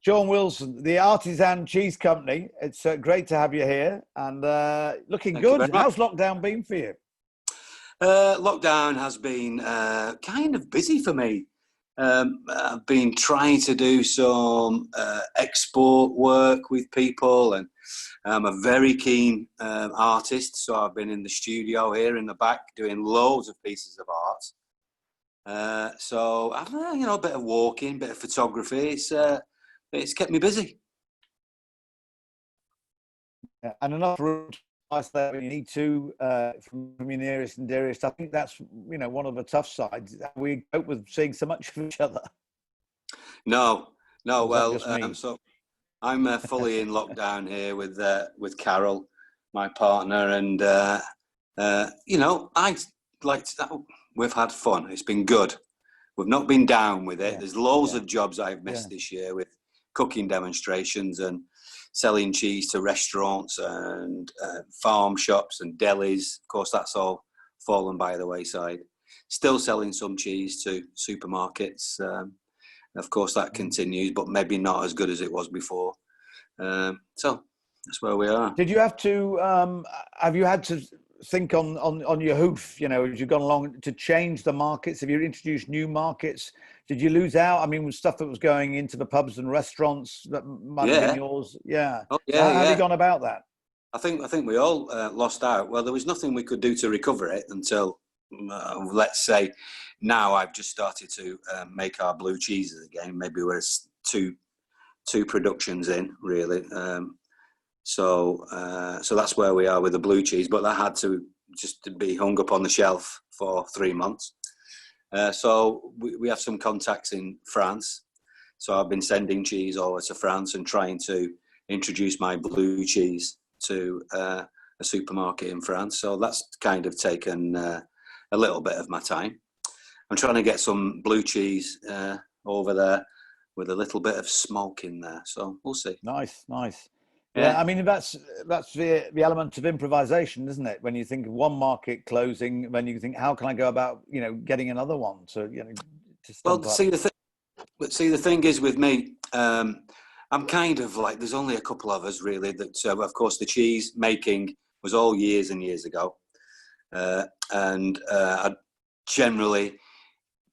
John Wilson, the Artisan Cheese Company. It's great to have you here and looking Thank you very good. much. How's lockdown been for you? Lockdown has been kind of busy for me. I've been trying to do some export work with people, and I'm a very keen artist, so I've been in the studio here in the back doing loads of pieces of art. So I've a bit of walking, a bit of photography. It's kept me busy. Yeah, and enough room there when you need to from your nearest and dearest. I think that's one of the tough sides. We cope with seeing so much of each other. No. Well, me? so I'm fully in lockdown here with Carol, my partner, and I like to. We've had fun. It's been good. We've not been down with it. Yeah. There's loads of jobs I've missed this year with cooking demonstrations and selling cheese to restaurants and farm shops and delis. Of course, that's all fallen by the wayside. Still selling some cheese to supermarkets. Of course, that continues, but maybe not as good as it was before. So that's where we are. Did you have to? Have you had to think on your hoof? As you've gone along to change the markets. Have you introduced new markets? Did you lose out? I mean, with stuff that was going into the pubs and restaurants that might have been yours. Yeah. Oh, so how have you gone about that? I think we all lost out. Well, there was nothing we could do to recover it until, let's say, now I've just started to make our blue cheeses again. Maybe we're two productions in, really. So that's where we are with the blue cheese. But that had to just be hung up on the shelf for 3 months. So we have some contacts in France. So I've been sending cheese over to France and trying to introduce my blue cheese to a supermarket in France. So that's kind of taken a little bit of my time. I'm trying to get some blue cheese over there with a little bit of smoke in there. So we'll see. Nice. Yeah, I mean, that's the element of improvisation, isn't it? When you think of one market closing, then you think, how can I go about, getting another one to Well, see the thing is with me, I'm kind of like, there's only a couple of us really that, of course, the cheese making was all years and years ago. And generally,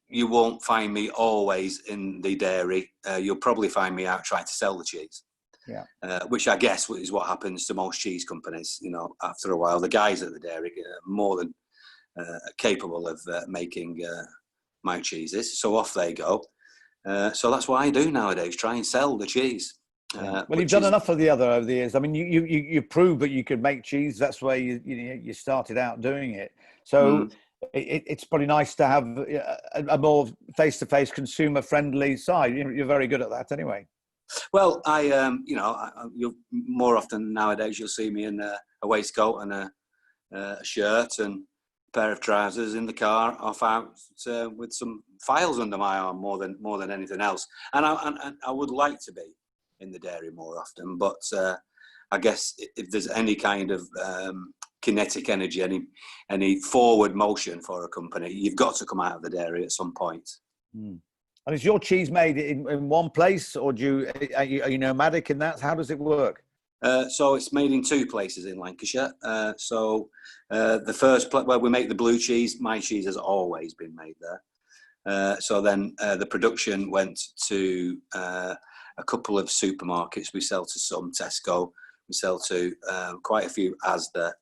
you won't find me always in the dairy. You'll probably find me out trying to sell the cheese. Yeah. Which I guess is what happens to most cheese companies. After a while, the guys at the dairy are more than capable of making my cheeses. So off they go. So that's what I do nowadays, try and sell the cheese. Well, you've done enough of the other over the years. I mean, you proved that you could make cheese. That's where you started out doing it. So it's probably nice to have a more face-to-face, consumer-friendly side. You're very good at that, anyway. Well, you'll more often nowadays you'll see me in a waistcoat and a shirt and a pair of trousers in the car, off out with some files under my arm more than anything else. And I would like to be in the dairy more often, but I guess if there's any kind of kinetic energy, any forward motion for a company, you've got to come out of the dairy at some point. And is your cheese made in one place, or are you nomadic in that? How does it work? So it's made in 2 places in Lancashire. The first place where we make the blue cheese, my cheese has always been made there. So then the production went to a couple of supermarkets. We sell to some Tesco. We sell to quite a few Asda.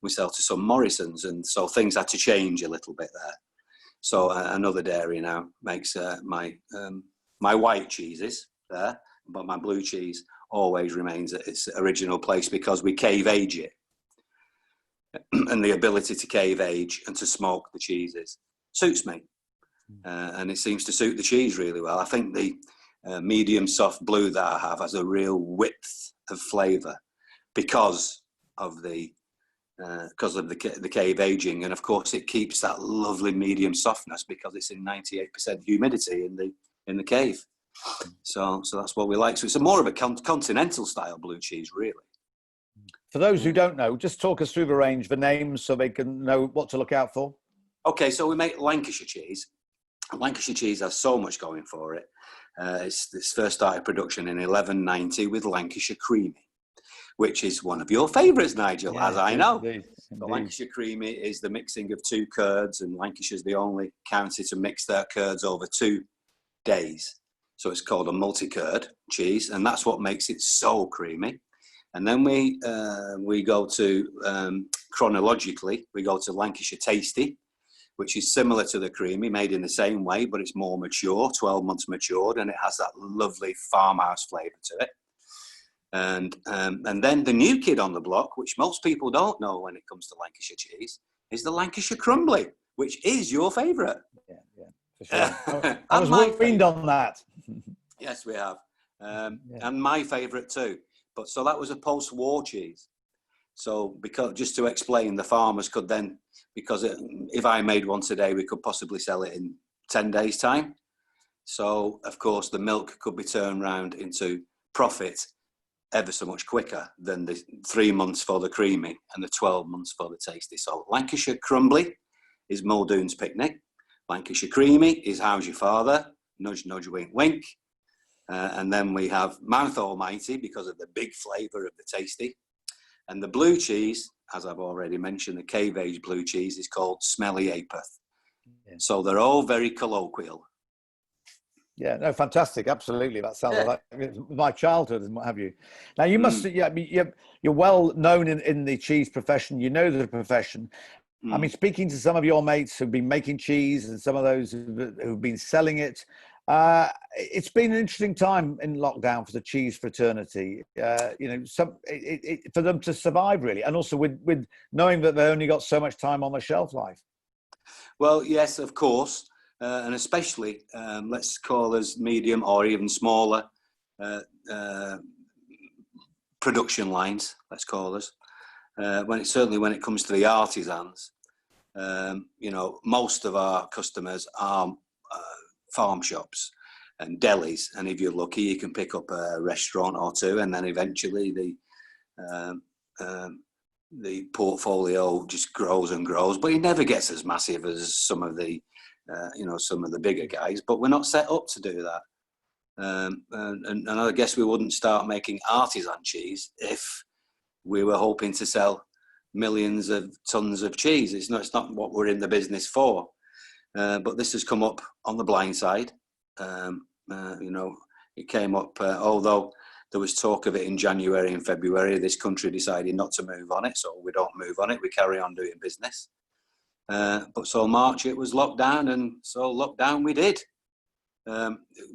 We sell to some Morrisons, and so things had to change a little bit there. So another dairy now makes my white cheeses there, but my blue cheese always remains at its original place because we cave age it. And the ability to cave age and to smoke the cheeses suits me. And it seems to suit the cheese really well. I think the medium soft blue that I have has a real width of flavour because of the cave aging, and of course it keeps that lovely medium softness because it's in 98% humidity in the cave. So that's what we like. So it's more of a continental style blue cheese, really. For those who don't know, just talk us through the range, the names, so they can know what to look out for. Okay, so we make Lancashire cheese. Lancashire cheese has so much going for it. It's first started production in 1190 with Lancashire Creamy, which is one of your favourites, Nigel, as I know. Indeed. The Lancashire Creamy is the mixing of 2 curds, and Lancashire's the only county to mix their curds over 2 days. So it's called a multi-curd cheese, and that's what makes it so creamy. And then we go to, chronologically, we go to Lancashire Tasty, which is similar to the Creamy, made in the same way, but it's more mature, 12 months matured, and it has that lovely farmhouse flavour to it. And then the new kid on the block, which most people don't know when it comes to Lancashire cheese, is the Lancashire Crumbly, which is your favourite. Yeah, for sure. I was weaned on that. Yes, we have. And my favourite too. But so that was a post-war cheese. So because, just to explain, the farmers could then, because if I made one today, we could possibly sell it in 10 days' time. So, of course, the milk could be turned around into profit ever so much quicker than the 3 months for the Creamy and the 12 months for the Tasty. So Lancashire Crumbly is Muldoon's Picnic. Lancashire Creamy is How's Your Father? Nudge, nudge, wink, wink. And then we have Mouth Almighty because of the big flavour of the Tasty. And the blue cheese, as I've already mentioned, the cave age blue cheese is called Smelly Apeth. Yeah. So they're all very colloquial. Yeah, no, fantastic. Absolutely. That sounds like my childhood and what have you. Now, you must, you're well known in the cheese profession. You know the profession. I mean, speaking to some of your mates who've been making cheese and some of those who've been selling it, it's been an interesting time in lockdown for the cheese fraternity. For them to survive, really, and also with knowing that they only got so much time on the shelf life. Well, yes, of course, and especially let's call us medium or even smaller production lines. Let's call us when it comes to the artisans. Most of our customers are farm shops and delis, and if you're lucky, you can pick up a restaurant or two, and then eventually the portfolio just grows and grows. But it never gets as massive as some of the bigger guys. But we're not set up to do that, and I guess we wouldn't start making artisan cheese if we were hoping to sell millions of tons of cheese. It's not what we're in the business for. But this has come up on the blind side. It came up, although there was talk of it in January and February, this country decided not to move on it. So we don't move on it. We carry on doing business. But so March, it was locked down, and so lockdown we did.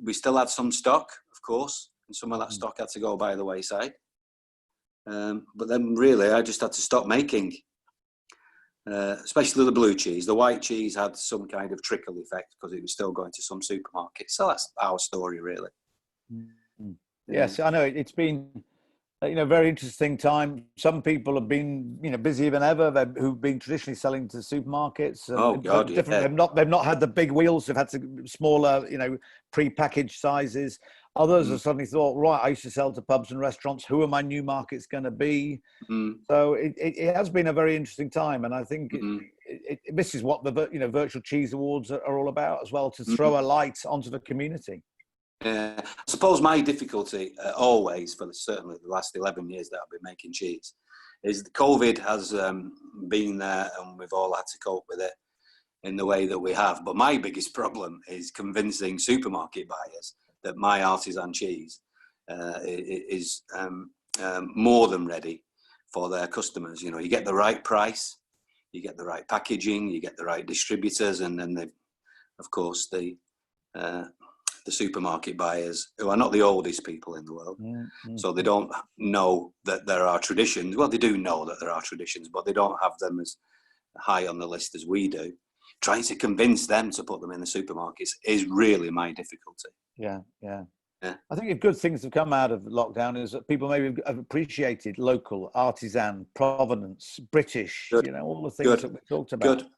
We still had some stock, of course, and some of that stock had to go by the wayside. But then really, I just had to stop making. Especially the blue cheese. The white cheese had some kind of trickle effect because it was still going to some supermarkets. So that's our story, really. Yes, I know it's been, very interesting time. Some people have been, busier than ever. Who've been traditionally selling to supermarkets. Oh God, They've not had the big wheels. They've had smaller, pre-packaged sizes. Others have suddenly thought, right, I used to sell to pubs and restaurants. Who are my new markets going to be? So it has been a very interesting time, and I think this is what the Virtual Cheese Awards are all about as well, to throw a light onto the community. I suppose my difficulty always, for certainly the last 11 years that I've been making cheese, is that COVID has been there, and we've all had to cope with it in the way that we have. But my biggest problem is convincing supermarket buyers that my artisan cheese is more than ready for their customers. You get the right price, you get the right packaging, you get the right distributors, and then of course the supermarket buyers, who are not the oldest people in the world, so they don't know that there are traditions. Well, they do know that there are traditions, but they don't have them as high on the list as we do. Trying to convince them to put them in the supermarkets is really my difficulty. Yeah. I think the good things have come out of lockdown is that people maybe have appreciated local, artisan, provenance, British, all the things that we talked about. Good.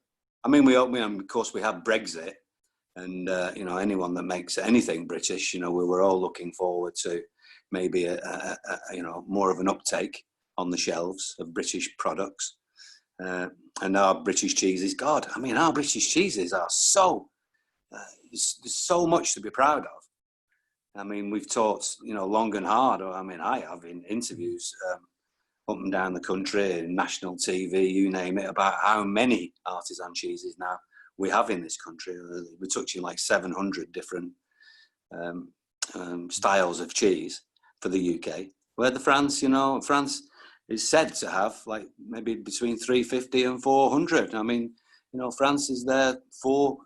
I mean, of course, we had Brexit, and anyone that makes anything British, we were all looking forward to maybe a more of an uptake on the shelves of British products. And our British cheeses, our British cheeses are so, there's so much to be proud of. I mean, we've talked, long and hard. I mean, I have in interviews up and down the country, national TV, you name it, about how many artisan cheeses now we have in this country. We're touching like 700 different styles of cheese for the UK. Where France is said to have like maybe between 350 and 400. I mean, France is there four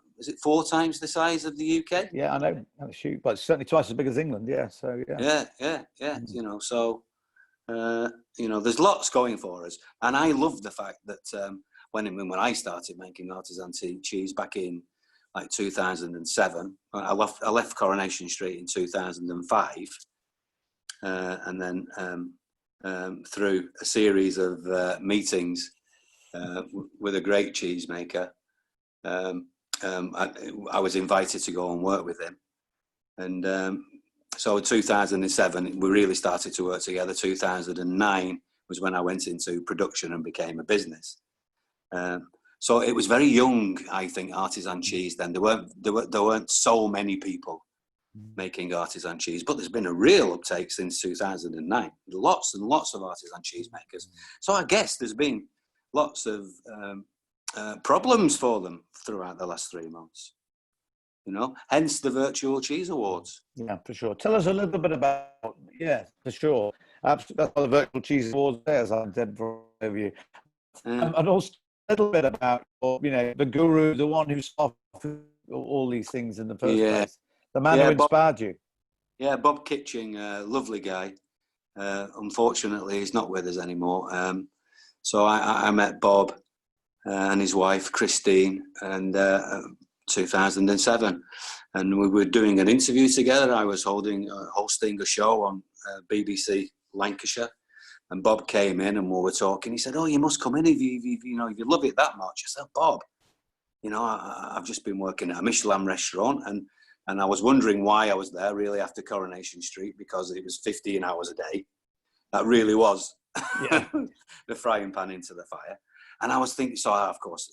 times the size of the UK? Yeah, I know. Shoot, but it's certainly twice as big as England. Yeah, so yeah. Yeah. There's lots going for us, and I love the fact that when I started making artisan cheese back in like 2007, I left Coronation Street in 2005, and then through a series of meetings with a great cheesemaker, I was invited to go and work with him, and so in 2007 we really started to work together. 2009 was when I went into production and became a business. So it was very young, I think, artisan cheese then. There weren't so many people making artisan cheese, but there's been a real uptake since 2009. Lots and lots of artisan cheese makers. So I guess there's been lots of problems for them throughout the last 3 months. Hence the virtual cheese awards. Yeah, for sure. Tell us a little bit about, for sure. That's what the virtual cheese awards there, as I did for you. And also a little bit about, the guru, the one who started all these things in the first place, the man who inspired you. Yeah, Bob Kitching, lovely guy. Unfortunately, he's not with us anymore. So I met Bob and his wife, Christine, and 2007. And we were doing an interview together. I was hosting a show on BBC Lancashire. And Bob came in and we were talking. He said, "Oh, you must come in if you love it that much." I said, "Bob, I've just been working at a Michelin restaurant, and I was wondering why I was there really after Coronation Street, because it was 15 hours a day. That really was the frying pan into the fire." And I was thinking, so of course,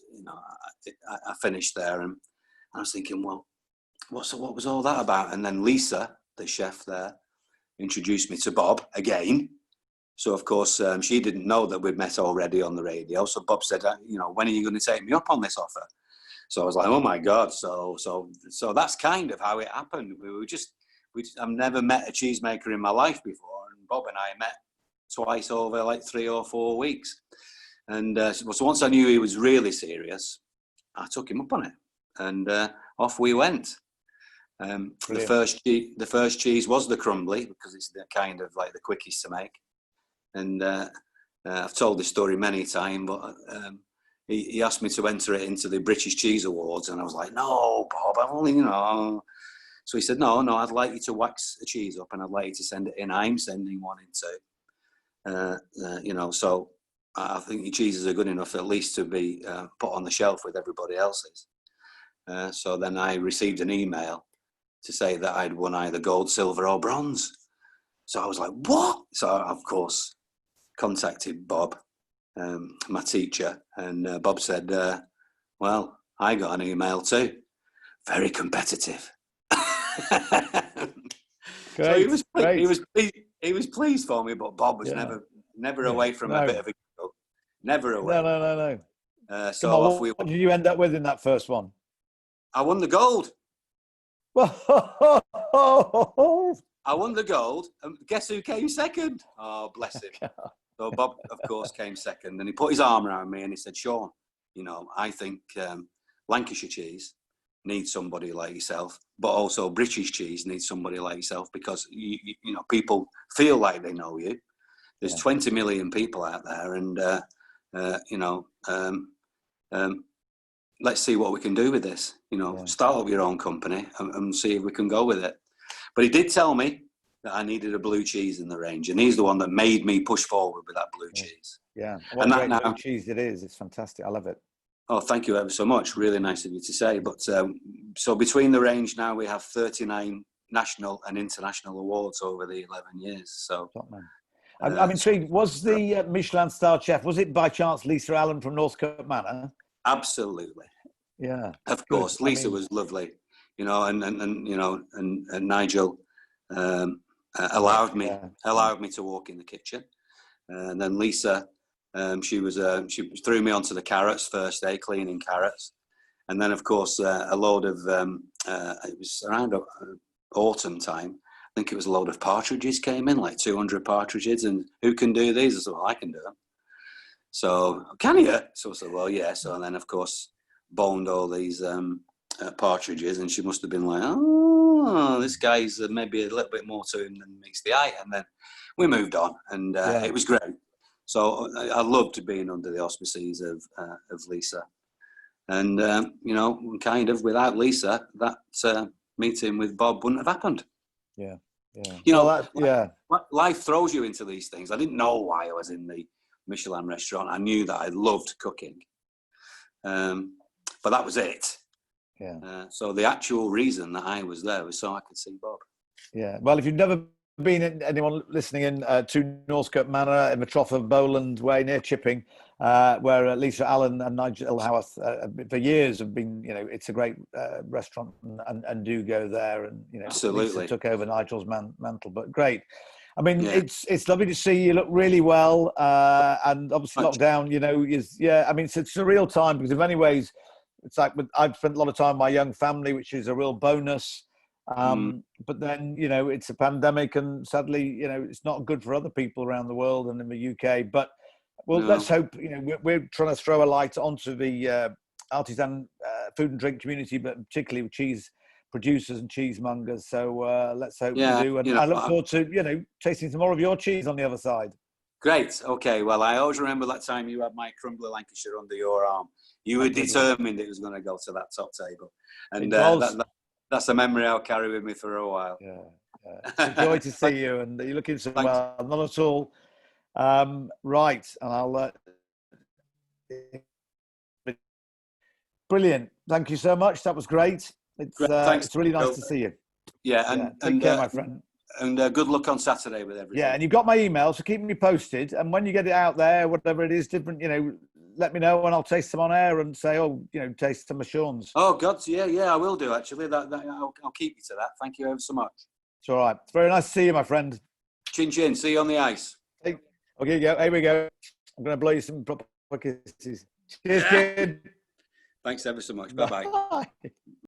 I finished there, and I was thinking, well, what was all that about? And then Lisa, the chef there, introduced me to Bob again. So, of course, she didn't know that we'd met already on the radio. So Bob said, "When are you going to take me up on this offer?" So I was like, "Oh my God!" So that's kind of how it happened. I've never met a cheesemaker in my life before, and Bob and I met twice over like 3 or 4 weeks. And so once I knew he was really serious, I took him up on it, and off we went. The first cheese was the crumbly, because it's the kind of like the quickest to make. And I've told this story many times, but he asked me to enter it into the British Cheese Awards, and I was like, "No, Bob, I've only, So he said, no, I'd like you to wax a cheese up, and I'd like you to send it in. I'm sending one into, so I think your cheeses are good enough at least to be put on the shelf with everybody else's." So then I received an email to say that I'd won either gold, silver, or bronze. So I was like, "What?" So of course, contacted Bob, my teacher, and Bob said, "Well, I got an email too. Very competitive." Great, so he was pleased for me, but Bob was never away from a bit of a giggle. Never away. No. So off what did you end up with in that first one? I won the gold. I won the gold, and guess who came second? Oh, bless him. So Bob, of course, came second, and he put his arm around me and he said, "Sean, I think Lancashire cheese needs somebody like yourself, but also British cheese needs somebody like yourself, because people feel like they know you. There's 20 million people out there, and let's see what we can do with this. Start up your own company and see if we can go with it." But he did tell me that I needed a blue cheese in the range, and he's the one that made me push forward with that blue cheese. Yeah, what a great blue cheese it is. It's fantastic. I love it. Oh, thank you ever so much. Really nice of you to say. But so between the range now, we have 39 national and international awards over the 11 years. So I'm intrigued. Was the Michelin star chef, was it by chance Lisa Allen from Northcote Manor? Absolutely. Yeah. Of course. Lisa was lovely, and Nigel, allowed me to walk in the kitchen. And then Lisa, she threw me onto the carrots first day, cleaning carrots. And then, of course, a load of, it was around autumn time, I think it was a load of partridges came in, like 200 partridges. And who can do these? I said, well, I can do them. So, can you? So I said, well, yeah. So then, of course, boned all these partridges. And she must have been like, oh, this guy's maybe a little bit more to him than meets the eye. And then we moved on. And it was great. So I loved being under the auspices of Lisa. And, kind of without Lisa, that meeting with Bob wouldn't have happened. Yeah. Yeah. Life throws you into these things. I didn't know why I was in the Michelin restaurant. I knew that I loved cooking. But that was it. Yeah. So the actual reason that I was there was so I could see Bob. Yeah. Well, if you've never been anyone listening in to Northcote Manor in the Trough of Bowland Way near Chipping, where Lisa Allen and Nigel Howarth for years have been, it's a great restaurant and do go there. And, Absolutely. Lisa took over Nigel's mantle, but great. I mean, it's lovely to see you look really well. And obviously lockdown, I mean, it's a surreal time because in many ways, it's like I've spent a lot of time with my young family, which is a real bonus. But then, it's a pandemic and sadly, it's not good for other people around the world and in the UK. But let's hope, we're trying to throw a light onto the artisan food and drink community, but particularly with cheese producers and cheesemongers. So let's hope we do. And I look forward to, tasting some more of your cheese on the other side. Great. Okay. Well, I always remember that time you had my Crumbler Lancashire under your arm. You were determined it was going to go to that top table. And that's a memory I'll carry with me for a while. Yeah. It's a joy to see you, and you're looking so well. Not at all. Right, and I'll. Brilliant. Thank you so much. That was great. It's really nice to see you. Yeah, take care, my friend. And good luck on Saturday with everything. Yeah, and you've got my email, so keep me posted. And when you get it out there, whatever it is, different, let me know and I'll taste them on air and say, taste some of Sean's. Oh, God, yeah, I will do, actually. I'll keep you to that. Thank you ever so much. It's all right. It's very nice to see you, my friend. Chin chin. See you on the ice. Okay, here we go. I'm going to blow you some proper kisses. Cheers, kid. Thanks ever so much. Bye-bye. Bye.